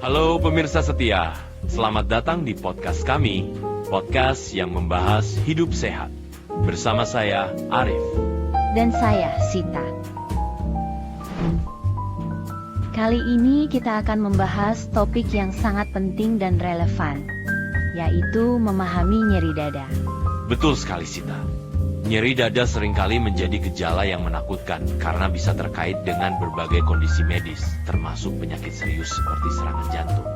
Halo pemirsa setia, selamat datang di podcast kami, podcast yang membahas hidup sehat. Bersama saya, Arif. Dan saya, Sita. Kali ini kita akan membahas topik yang sangat penting dan relevan, yaitu memahami nyeri dada. Betul sekali, Sita. Nyeri dada seringkali menjadi gejala yang menakutkan karena bisa terkait dengan berbagai kondisi medis, termasuk penyakit serius seperti serangan jantung.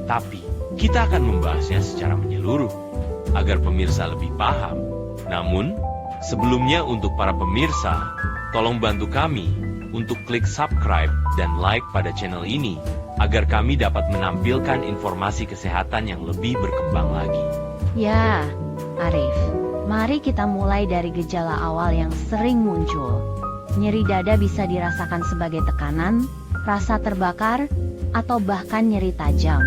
Tapi, kita akan membahasnya secara menyeluruh, agar pemirsa lebih paham. Namun, sebelumnya untuk para pemirsa, tolong bantu kami untuk klik subscribe dan like pada channel ini, agar kami dapat menampilkan informasi kesehatan yang lebih berkembang lagi. Ya, Arif. Mari kita mulai dari gejala awal yang sering muncul. Nyeri dada bisa dirasakan sebagai tekanan, rasa terbakar, atau bahkan nyeri tajam.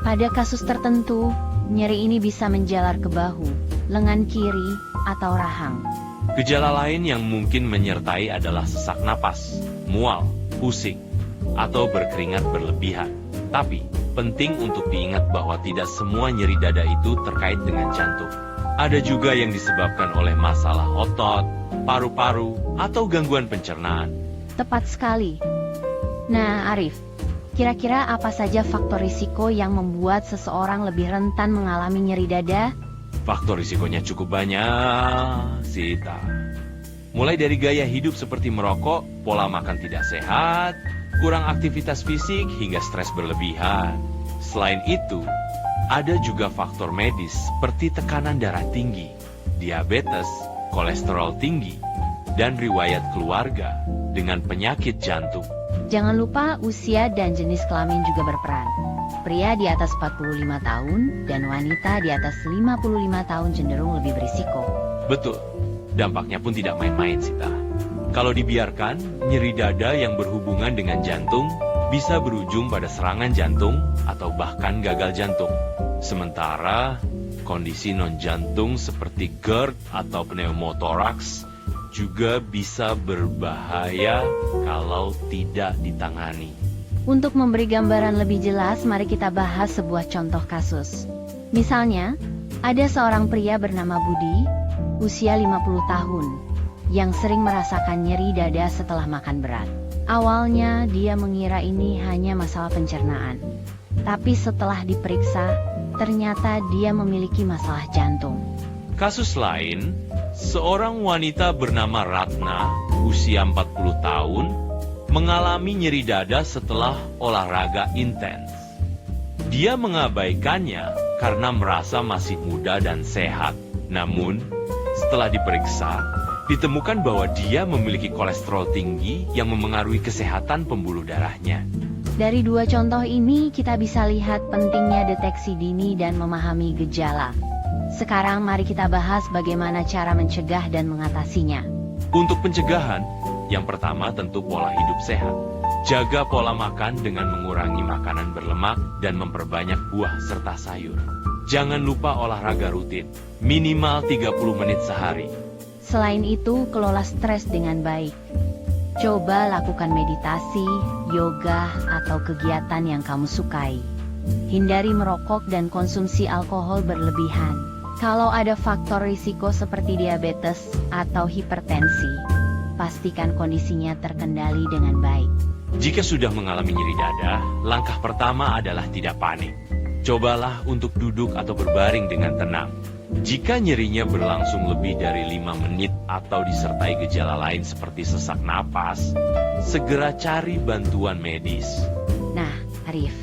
Pada kasus tertentu, nyeri ini bisa menjalar ke bahu, lengan kiri, atau rahang. Gejala lain yang mungkin menyertai adalah sesak napas, mual, pusing, atau berkeringat berlebihan. Tapi, penting untuk diingat bahwa tidak semua nyeri dada itu terkait dengan jantung. Ada juga yang disebabkan oleh masalah otot, paru-paru, atau gangguan pencernaan. Tepat sekali. Nah, Arif, kira-kira apa saja faktor risiko yang membuat seseorang lebih rentan mengalami nyeri dada? Faktor risikonya cukup banyak, Sita. Mulai dari gaya hidup seperti merokok, pola makan tidak sehat, kurang aktivitas fisik, hingga stres berlebihan. Selain itu, ada juga faktor medis seperti tekanan darah tinggi, diabetes, kolesterol tinggi, dan riwayat keluarga dengan penyakit jantung. Jangan lupa usia dan jenis kelamin juga berperan. Pria di atas 45 tahun dan wanita di atas 55 tahun cenderung lebih berisiko. Betul, dampaknya pun tidak main-main, Sita. Kalau dibiarkan, nyeri dada yang berhubungan dengan jantung bisa berujung pada serangan jantung atau bahkan gagal jantung. Sementara, kondisi non-jantung seperti GERD atau pneumotoraks juga bisa berbahaya kalau tidak ditangani. Untuk memberi gambaran lebih jelas, mari kita bahas sebuah contoh kasus. Misalnya, ada seorang pria bernama Budi, usia 50 tahun, yang sering merasakan nyeri dada setelah makan berat. Awalnya dia mengira ini hanya masalah pencernaan. Tapi setelah diperiksa, ternyata dia memiliki masalah jantung. Kasus lain, seorang wanita bernama Ratna, usia 40 tahun, mengalami nyeri dada setelah olahraga intens. Dia mengabaikannya karena merasa masih muda dan sehat. Namun, setelah diperiksa, ditemukan bahwa dia memiliki kolesterol tinggi yang memengaruhi kesehatan pembuluh darahnya. Dari dua contoh ini, kita bisa lihat pentingnya deteksi dini dan memahami gejala. Sekarang mari kita bahas bagaimana cara mencegah dan mengatasinya. Untuk pencegahan, yang pertama tentu pola hidup sehat. Jaga pola makan dengan mengurangi makanan berlemak dan memperbanyak buah serta sayur. Jangan lupa olahraga rutin, minimal 30 menit sehari. Selain itu, kelola stres dengan baik. Coba lakukan meditasi, yoga, atau kegiatan yang kamu sukai. Hindari merokok dan konsumsi alkohol berlebihan. Kalau ada faktor risiko seperti diabetes atau hipertensi, pastikan kondisinya terkendali dengan baik. Jika sudah mengalami nyeri dada, langkah pertama adalah tidak panik. Cobalah untuk duduk atau berbaring dengan tenang. Jika nyerinya berlangsung lebih dari 5 menit atau disertai gejala lain seperti sesak napas, segera cari bantuan medis. Nah, Arif,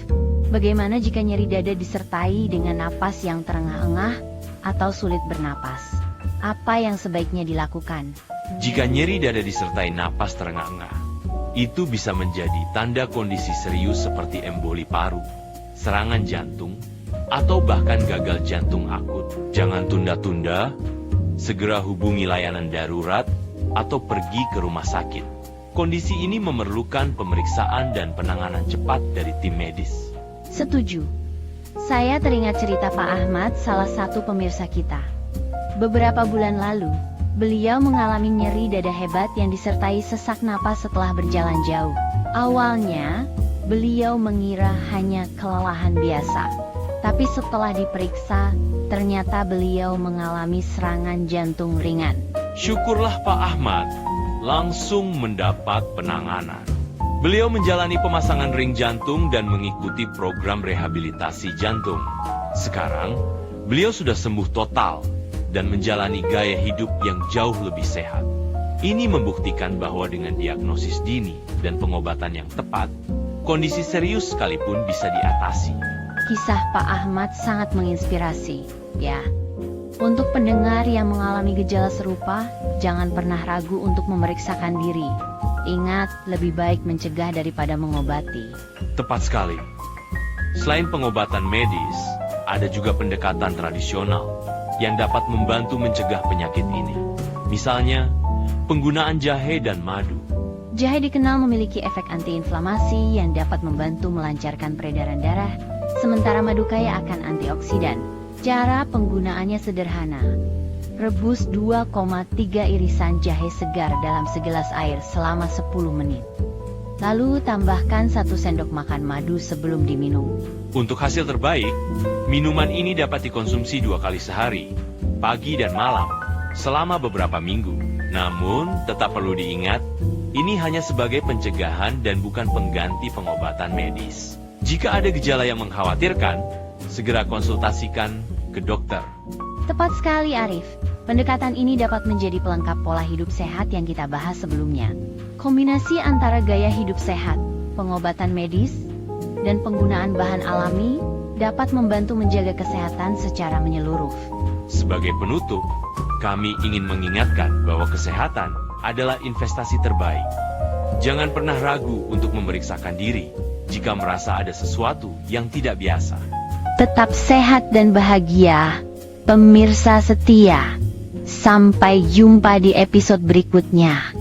bagaimana jika nyeri dada disertai dengan napas yang terengah-engah atau sulit bernapas? Apa yang sebaiknya dilakukan? Jika nyeri dada disertai napas terengah-engah, itu bisa menjadi tanda kondisi serius seperti emboli paru, serangan jantung, atau bahkan gagal jantung akut. Jangan tunda-tunda, segera hubungi layanan darurat atau pergi ke rumah sakit. Kondisi ini memerlukan pemeriksaan dan penanganan cepat dari tim medis. Setuju. Saya teringat cerita Pak Ahmad, salah satu pemirsa kita. Beberapa bulan lalu, beliau mengalami nyeri dada hebat yang disertai sesak napas setelah berjalan jauh. Awalnya, Beliau mengira hanya kelelahan biasa. Tapi setelah diperiksa, ternyata beliau mengalami serangan jantung ringan. Syukurlah Pak Ahmad, langsung mendapat penanganan. Beliau menjalani pemasangan ring jantung dan mengikuti program rehabilitasi jantung. Sekarang, beliau sudah sembuh total dan menjalani gaya hidup yang jauh lebih sehat. Ini membuktikan bahwa dengan diagnosis dini dan pengobatan yang tepat, kondisi serius sekalipun bisa diatasi. Kisah Pak Ahmad sangat menginspirasi, ya. Untuk pendengar yang mengalami gejala serupa, jangan pernah ragu untuk memeriksakan diri. Ingat, lebih baik mencegah daripada mengobati. Tepat sekali. Selain pengobatan medis, ada juga pendekatan tradisional yang dapat membantu mencegah penyakit ini. Misalnya, penggunaan jahe dan madu. Jahe dikenal memiliki efek antiinflamasi yang dapat membantu melancarkan peredaran darah, sementara madu kaya akan antioksidan. Cara penggunaannya sederhana. Rebus 2,3 irisan jahe segar dalam segelas air selama 10 menit. Lalu tambahkan 1 sendok makan madu sebelum diminum. Untuk hasil terbaik, minuman ini dapat dikonsumsi 2 kali sehari, pagi dan malam, selama beberapa minggu. Namun, tetap perlu diingat, ini hanya sebagai pencegahan dan bukan pengganti pengobatan medis. Jika ada gejala yang mengkhawatirkan, segera konsultasikan ke dokter. Tepat sekali Arif, pendekatan ini dapat menjadi pelengkap pola hidup sehat yang kita bahas sebelumnya. Kombinasi antara gaya hidup sehat, pengobatan medis, dan penggunaan bahan alami dapat membantu menjaga kesehatan secara menyeluruh. Sebagai penutup, kami ingin mengingatkan bahwa kesehatan adalah investasi terbaik. Jangan pernah ragu untuk memeriksakan diri jika merasa ada sesuatu yang tidak biasa. Tetap sehat dan bahagia, pemirsa setia. Sampai jumpa di episode berikutnya.